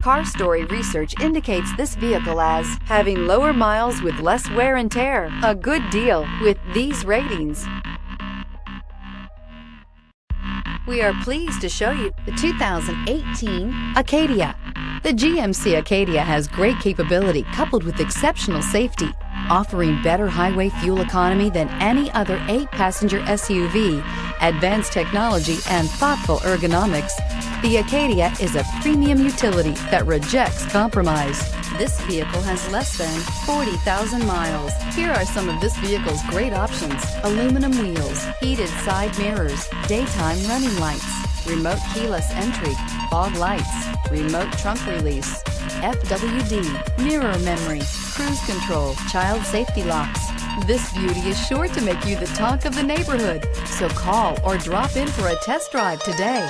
Car Story research indicates this vehicle as having lower miles with less wear and tear. A good deal with these ratings. We are pleased to show you the 2018 Acadia. The GMC Acadia has great capability coupled with exceptional safety, offering better highway fuel economy than any other 8-passenger SUV, advanced technology, and thoughtful ergonomics. The Acadia is a premium utility that rejects compromise. This vehicle has less than 40,000 miles. Here are some of this vehicle's great options: aluminum wheels, heated side mirrors, daytime running lights, remote keyless entry, fog lights, remote trunk release, FWD, mirror memory, cruise control, child safety locks. This beauty is sure to make you the talk of the neighborhood. So call or drop in for a test drive today.